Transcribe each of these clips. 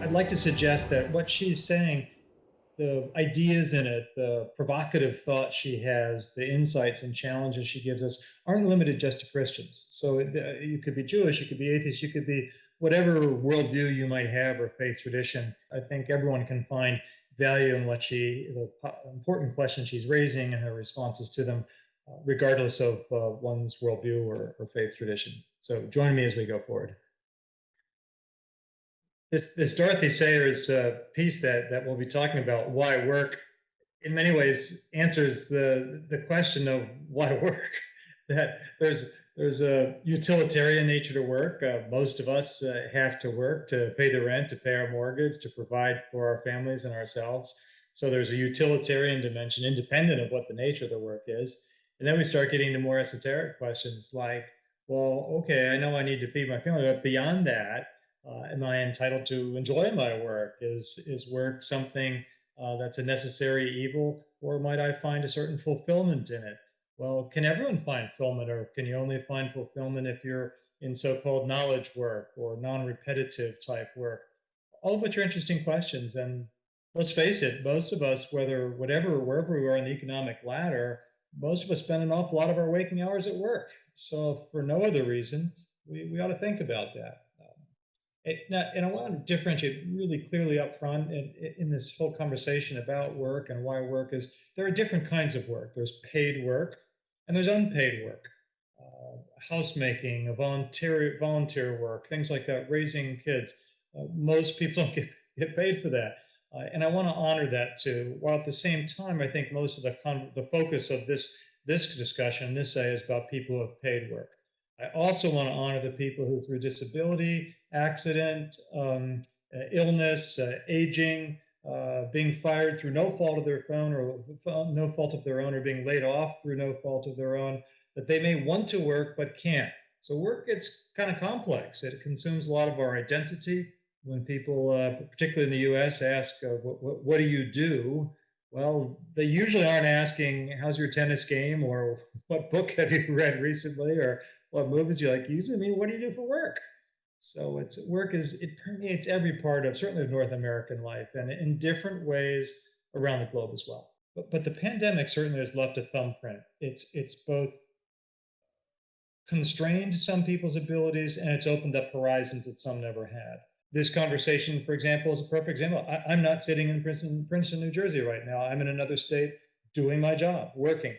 I'd like to suggest that what she's saying, the ideas in it, the provocative thought she has, the insights and challenges she gives us aren't limited just to Christians. So you could be Jewish, you could be atheist, you could be whatever worldview you might have or faith tradition. I think everyone can find value in the important questions she's raising and her responses to them, regardless of one's worldview or faith tradition. So join me as we go forward. This Dorothy Sayers piece that we'll be talking about, why work, in many ways answers the question of why work. That there's a utilitarian nature to work. Most of us have to work to pay the rent, to pay our mortgage, to provide for our families and ourselves. So there's a utilitarian dimension independent of what the nature of the work is. And then we start getting to more esoteric questions like, well, okay, I know I need to feed my family, but beyond that, am I entitled to enjoy my work? Is work something that's a necessary evil, or might I find a certain fulfillment in it? Well, can everyone find fulfillment, or can you only find fulfillment if you're in so-called knowledge work or non-repetitive type work? All of which are interesting questions. And let's face it, most of us, wherever we are in the economic ladder, most of us spend an awful lot of our waking hours at work. So for no other reason, we ought to think about that. And I want to differentiate really clearly up front in this whole conversation about work and why work is there are different kinds of work. There's paid work and there's unpaid work, housemaking, volunteer work, things like that, raising kids. Most people don't get paid for that. And I want to honor that too. While at the same time, I think most of the focus of this discussion, this say, is about people who have paid work. I also want to honor the people who, through disability, accident, illness, aging, being fired through no fault of their own or no fault of their own, or being laid off through no fault of their own, that they may want to work but can't. So work gets kind of complex. It consumes a lot of our identity. When people, particularly in the U.S., ask, "What do you do?" Well, they usually aren't asking, "How's your tennis game?" or "What book have you read recently?" or "What movies do you like?" Usually, mean, "What do you do for work?" So it permeates every part of certainly of North American life, and in different ways around the globe as well. But the pandemic certainly has left a thumbprint. It's both constrained some people's abilities and it's opened up horizons that some never had. This conversation, for example, is a perfect example. I'm not sitting in Princeton, New Jersey right now. I'm in another state doing my job, working.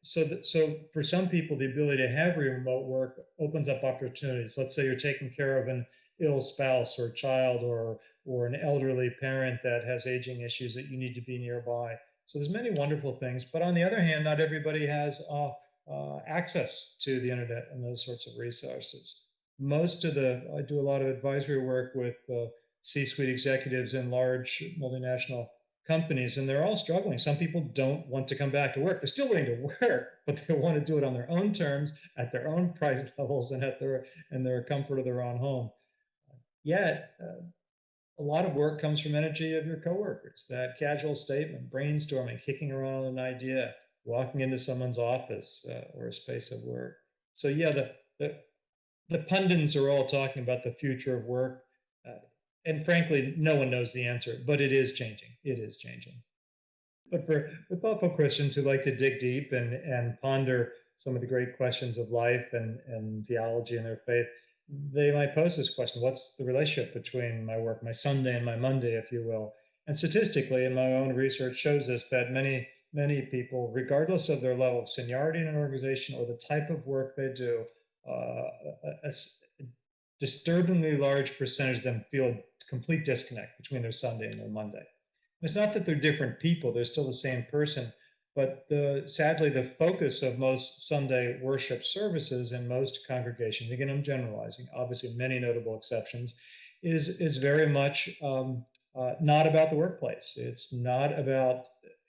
So for some people, the ability to have remote work opens up opportunities. Let's say you're taking care of an ill spouse or child, or an elderly parent that has aging issues that you need to be nearby. So there's many wonderful things. But on the other hand, not everybody has access to the internet and those sorts of resources. I do a lot of advisory work with C-suite executives in large multinational companies, and they're all struggling. Some people don't want to come back to work. They're still willing to work, but they want to do it on their own terms, at their own price levels, and at their comfort of their own home. Yet, a lot of work comes from energy of your coworkers. That casual statement, brainstorming, kicking around an idea, walking into someone's office or a space of work. So yeah, the pundits are all talking about the future of work, uh, and frankly, no one knows the answer. But it is changing. It is changing. But for thoughtful Christians who like to dig deep and ponder some of the great questions of life and theology and their faith, they might pose this question: what's the relationship between my work, my Sunday and my Monday, if you will? And statistically, in my own research, shows us that many people, regardless of their level of seniority in an organization or the type of work they do, a disturbingly large percentage of them feel a complete disconnect between their Sunday and their Monday. It's not that they're different people, they're still the same person, but sadly, the focus of most Sunday worship services in most congregations, again, I'm generalizing, obviously many notable exceptions, is very much not about the workplace. It's not about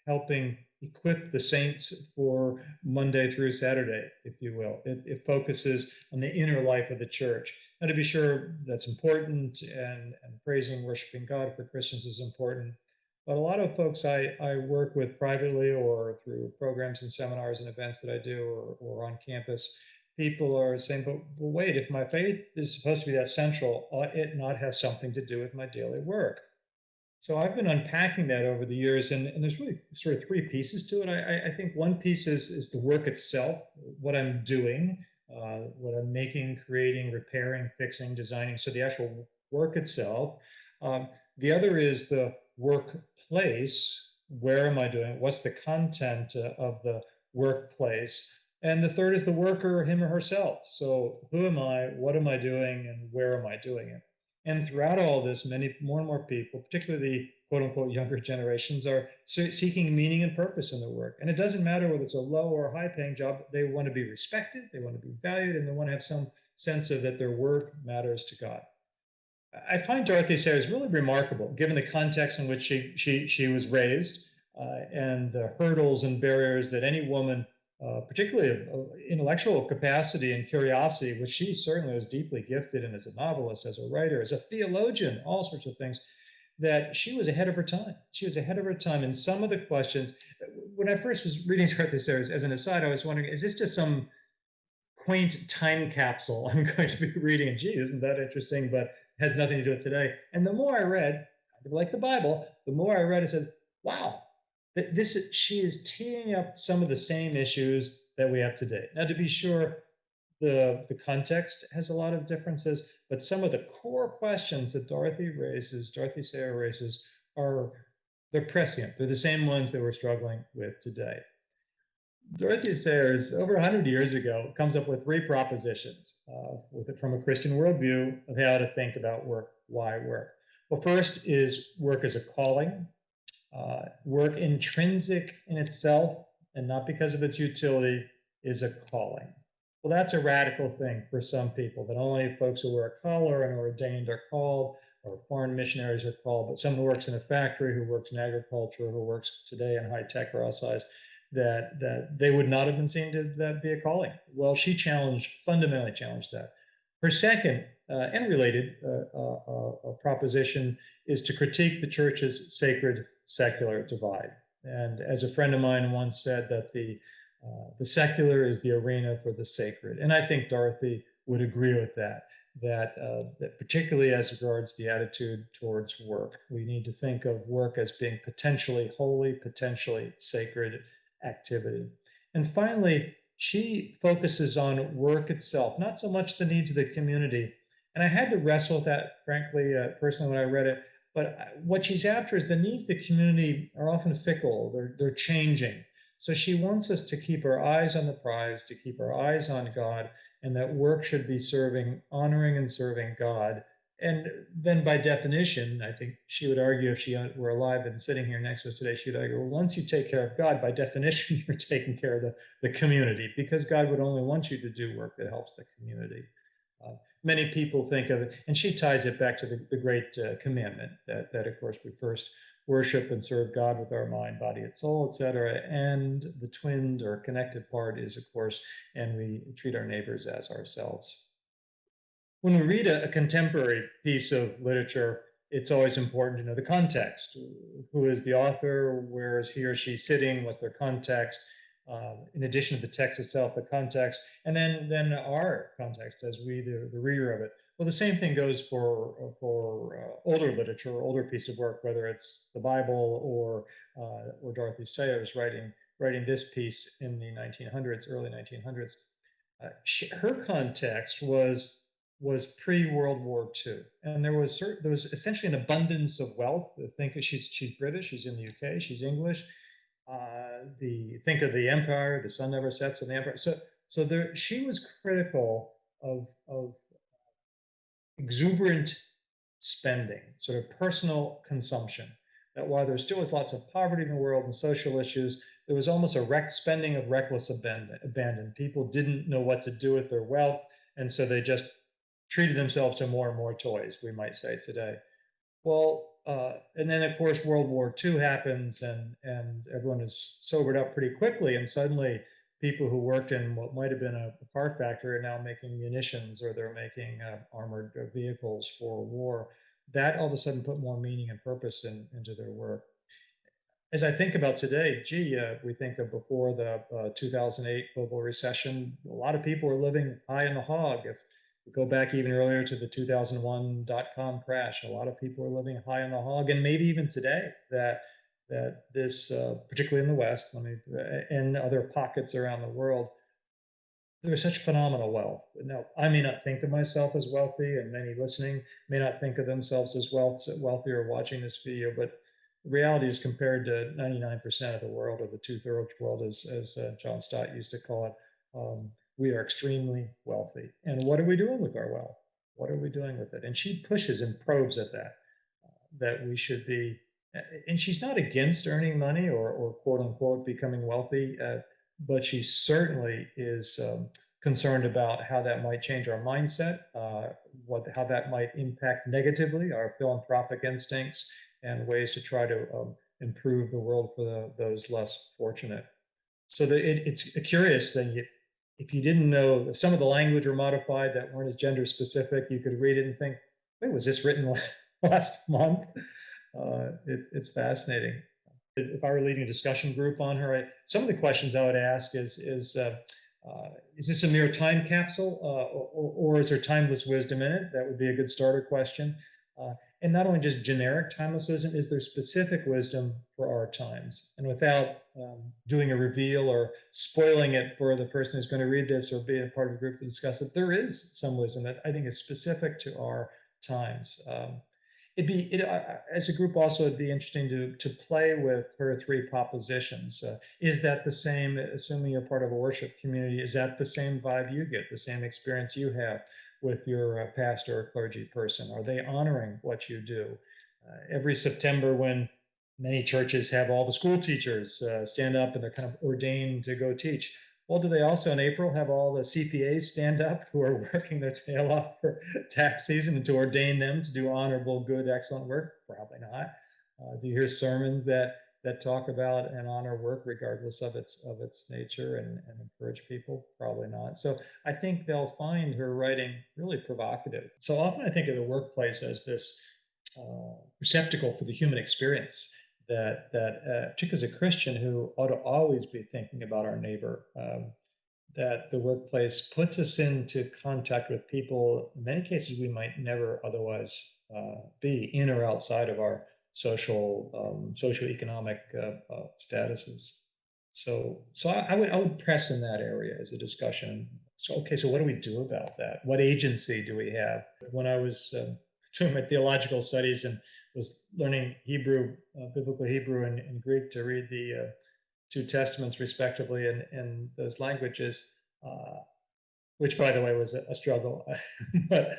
helping equip the saints for Monday through Saturday, if you will. It focuses on the inner life of the church. And to be sure, that's important, and praising, worshiping God for Christians is important. But a lot of folks I work with privately or through programs and seminars and events that I do or on campus, people are saying, but wait, if my faith is supposed to be that central, ought it not have something to do with my daily work? So I've been unpacking that over the years, and there's really sort of three pieces to it. I think one piece is the work itself, what I'm doing, what I'm making, creating, repairing, fixing, designing. So the actual work itself. Um, the other is the workplace. Where am I doing it? What's the content of the workplace? And the third is the worker, him or herself. So who am I? What am I doing? And where am I doing it? And throughout all this, many more and more people, particularly the quote unquote younger generations, are seeking meaning and purpose in their work. And it doesn't matter whether it's a low or high paying job, they want to be respected, they want to be valued, and they want to have some sense of that their work matters to God. I find Dorothy Sayers really remarkable, given the context in which she was raised and the hurdles and barriers that any woman, particularly of intellectual capacity and curiosity, which she certainly was deeply gifted in as a novelist, as a writer, as a theologian, all sorts of things, that she was ahead of her time. She was ahead of her time in some of the questions. When I first was reading Dorothy Sayers, as an aside, I was wondering, is this just some quaint time capsule I'm going to be reading? And gee, isn't that interesting? But has nothing to do with today. And the more I read, kind of like the Bible, the more I read, I said, wow, she is teeing up some of the same issues that we have today. Now, to be sure, the context has a lot of differences, but some of the core questions that Dorothy Sayre raises, are they're prescient. They're the same ones that we're struggling with today. Dorothy Sayers, over 100 years ago, comes up with three propositions from a Christian worldview of how to think about work. Why work? Well, first is work as a calling, work intrinsic in itself and not because of its utility is a calling. Well, that's a radical thing for some people, that only folks who wear a collar and are ordained are called, or foreign missionaries are called, but someone who works in a factory, who works in agriculture, who works today in high tech or outside, that they would not have been seen to that be a calling. Well, she fundamentally challenged that. Her second and related proposition is to critique the church's sacred secular divide. And as a friend of mine once said, that the secular is the arena for the sacred. And I think Dorothy would agree with that. That particularly as regards the attitude towards work, we need to think of work as being potentially holy, potentially sacred activity. And finally, she focuses on work itself, not so much the needs of the community. And I had to wrestle with that, frankly, personally, when I read it. But what she's after is the needs of the community are often fickle, they're changing. So she wants us to keep our eyes on the prize, to keep our eyes on God, and that work should be honoring and serving God. And then by definition, I think she would argue, if she were alive and sitting here next to us today, she'd argue, well, once you take care of God, by definition, you're taking care of the community, because God would only want you to do work that helps the community. Many people think of it, and she ties it back to the great commandment that, of course, we first worship and serve God with our mind, body, and soul, etc. And the twinned or connected part is, of course, and we treat our neighbors as ourselves. When we read a contemporary piece of literature, it's always important to know the context. Who is the author? Where is he or she sitting? What's their context? In addition to the text itself, the context, and then our context as the reader of it. Well, the same thing goes for older literature, older piece of work, whether it's the Bible or Dorothy Sayers writing this piece in the 1900s, early 1900s. Her context was pre-World War II, and there was essentially an abundance of wealth. Think she's British, she's in the UK, she's English. Think of the empire, the sun never sets in the empire. So there, she was critical of exuberant spending, sort of personal consumption. That while there still was lots of poverty in the world and social issues, there was almost a spending of reckless abandon. People didn't know what to do with their wealth, and so they just treated themselves to more and more toys, we might say today. Well, and then of course World War II happens, and everyone is sobered up pretty quickly, and suddenly people who worked in what might have been a car factory are now making munitions, or they're making armored vehicles for war. That all of a sudden put more meaning and purpose into their work. as I think about today, gee, we think of before the 2008 global recession, a lot of people were living high in the hog. If we go back even earlier to the 2001 dot-com crash, a lot of people were living high in the hog, and maybe even today that this, particularly in the West, and other pockets around the world, there's such phenomenal wealth. Now, I may not think of myself as wealthy, and many listening may not think of themselves as wealthy or watching this video, but the reality is compared to 99% of the world, or the two-thirds world, as John Stott used to call it, we are extremely wealthy. And what are we doing with our wealth? What are we doing with it? And she pushes and probes at that we should be, and she's not against earning money or quote unquote becoming wealthy, but she certainly is concerned about how that might change our mindset, how that might impact negatively our philanthropic instincts, and ways to try to improve the world for those less fortunate. So it's a curious thing. If you didn't know some of the language were modified that weren't as gender specific, you could read it and think, wait, was this written last month? It's fascinating. If I were leading a discussion group on her, some of the questions I would ask is this a mere time capsule, or is there timeless wisdom in it? That would be a good starter question. And not only just generic timeless wisdom, is there specific wisdom for our times? And without doing a reveal or spoiling it for the person who's going to read this or be a part of a group to discuss it, there is some wisdom that I think is specific to our times. As a group also, it'd be interesting to play with her three propositions. Is that the same, assuming you're part of a worship community, is that the same vibe you get, the same experience you have with your pastor or clergy person? Are they honoring what you do? Every September, when many churches have all the school teachers stand up and they're kind of ordained to go teach, well, do they also in April have all the CPAs stand up who are working their tail off for tax season, and to ordain them to do honorable, good, excellent work? Probably not. Do you hear sermons that talk about and honor work regardless of its nature, and encourage people? Probably not. So I think they'll find her writing really provocative. So often I think of the workplace as this receptacle for the human experience, particularly as a Christian who ought to always be thinking about our neighbor, that the workplace puts us into contact with people, in many cases we might never otherwise be in or outside of our socioeconomic statuses. So I would press in that area as a discussion. So, okay, so what do we do about that? What agency do we have? When I was doing my theological studies and was learning Hebrew, biblical Hebrew and Greek, to read the two testaments respectively in those languages, which by the way was a struggle. But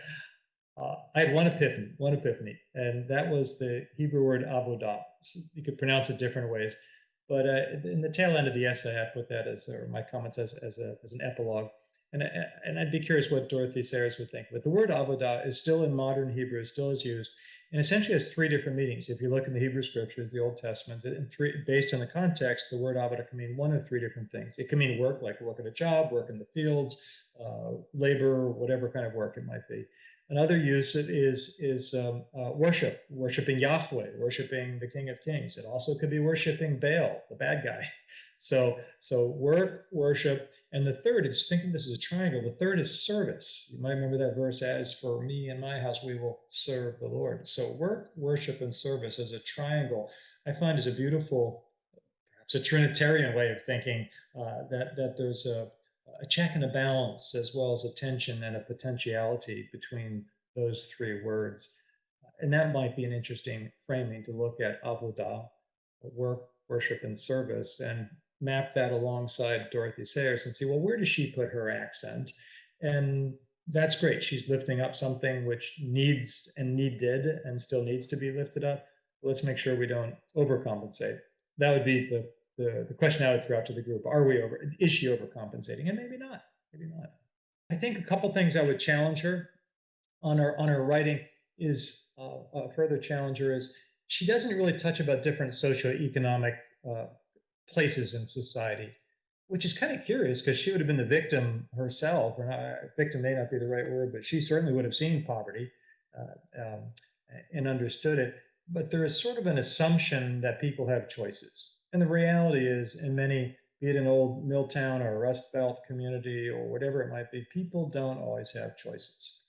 I had one epiphany, and that was the Hebrew word avodah. So you could pronounce it different ways, but in the tail end of the essay, I put that or my comments as an epilogue. And I'd be curious what Dorothy Sayers would think. But the word avodah is still in modern Hebrew, still is used, and essentially has three different meanings. If you look in the Hebrew scriptures, the Old Testament, based on the context, the word avodah can mean one of three different things. It can mean work, like work at a job, work in the fields, labor, whatever kind of work it might be. Another use is worship, worshiping Yahweh, worshiping the King of Kings. It also could be worshiping Baal, the bad guy. So work, worship, and the third is, thinking this is a triangle. The third is service. You might remember that verse, "As for me and my house, we will serve the Lord." So work, worship, and service as a triangle, I find is a beautiful, perhaps a Trinitarian way of thinking, that there's a check and a balance, as well as a tension and a potentiality between those three words. And that might be an interesting framing to look at avodah, work, worship, and service, and map that alongside Dorothy Sayers and see, well, where does she put her accent? And that's great. She's lifting up something which needs and needed and still needs to be lifted up. Let's make sure we don't overcompensate. That would be the question I would throw out to the group. Is she overcompensating? And maybe not, maybe not. I think a couple things I would challenge her on her writing is, a further challenger is, she doesn't really touch about different socioeconomic places in society, which is kind of curious because she would have been the victim herself. Or not, victim may not be the right word, but she certainly would have seen poverty and understood it. but there is sort of an assumption that people have choices. And the reality is, in many, be it an old mill town or a Rust Belt community or whatever it might be, people don't always have choices.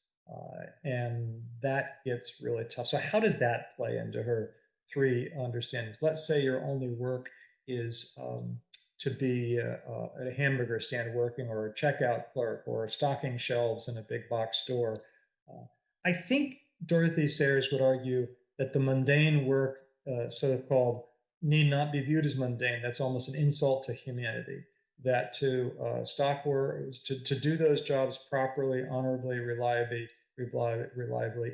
And that gets really tough. So, how does that play into her three understandings? Let's say your only work is to be at a hamburger stand working, or a checkout clerk, or stocking shelves in a big box store. Uh, I think Dorothy Sayers would argue that the mundane work, so called, need not be viewed as mundane. That's almost an insult to humanity. That to stock workers, to do those jobs properly, honorably, reliably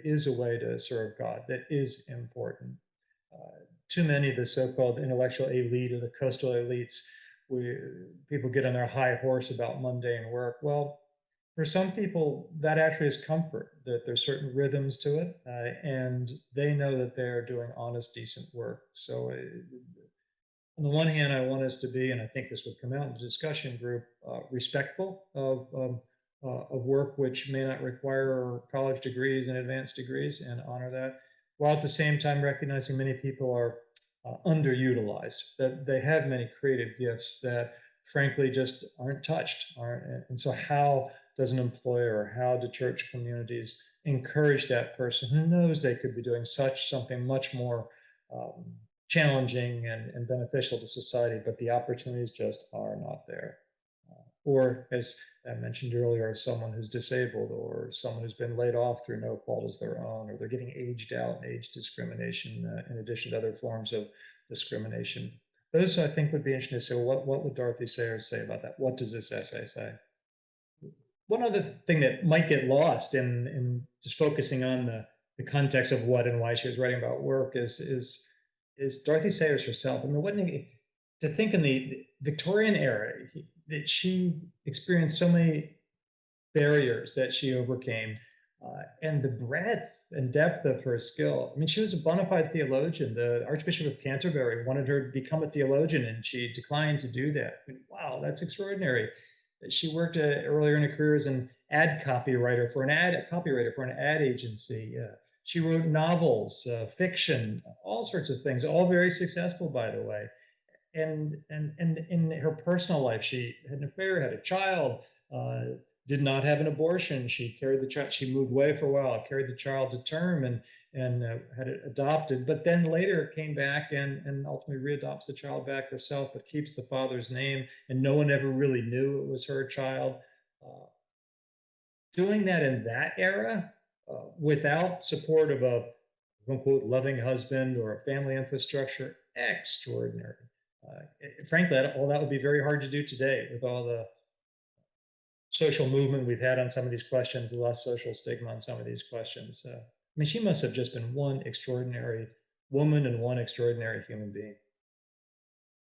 is a way to serve God. That is important. Too many of the so-called intellectual elite or the coastal elites, we people get on their high horse about mundane work. Well, for some people, that actually is comfort, that there's certain rhythms to it, and they know that they're doing honest, decent work. So, on the one hand, I want us to be, and I think this would come out in the discussion group, respectful of work which may not require college degrees and advanced degrees, and honor that, while at the same time recognizing many people are underutilized, that they have many creative gifts that frankly just aren't touched. Aren't, and so, how does an employer or how do church communities encourage that person who knows they could be doing such something much more um, challenging and beneficial to society, but the opportunities just are not there? Or, as I mentioned earlier, someone who's disabled or someone who's been laid off through no fault of their own, or they're getting aged out and age discrimination, in addition to other forms of discrimination. Those, I think, would be interesting to say, well, what would Dorothy Sayers say about that? What does this essay say? One other thing that might get lost in just focusing on the context of what and why she was writing about work is Dorothy Sayers herself. I mean, what to think in the Victorian era that she experienced so many barriers that she overcame, and the breadth and depth of her skill. I mean, she was a bona fide theologian. The Archbishop of Canterbury wanted her to become a theologian, and she declined to do that. I mean, wow, that's extraordinary. She worked earlier in her career as an ad copywriter for an ad agency. She wrote novels, fiction, all sorts of things, all very successful, by the way. And in her personal life, she had an affair, had a child, uh, did not have an abortion. She carried the child. She moved away for a while, carried the child to term, and had it adopted. But then later came back and ultimately readopts the child back herself, but keeps the father's name, and no one ever really knew it was her child. Uh, Doing that in that era, without support of a quote unquote loving husband or a family infrastructure, extraordinary. Frankly, all that would be very hard to do today with all the social movement we've had on some of these questions, the less social stigma on some of these questions. I mean, she must have just been one extraordinary woman and one extraordinary human being.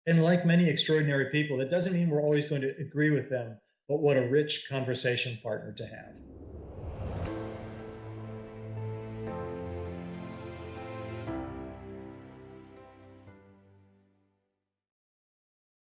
And like many extraordinary people, that doesn't mean we're always going to agree with them, but what a rich conversation partner to have.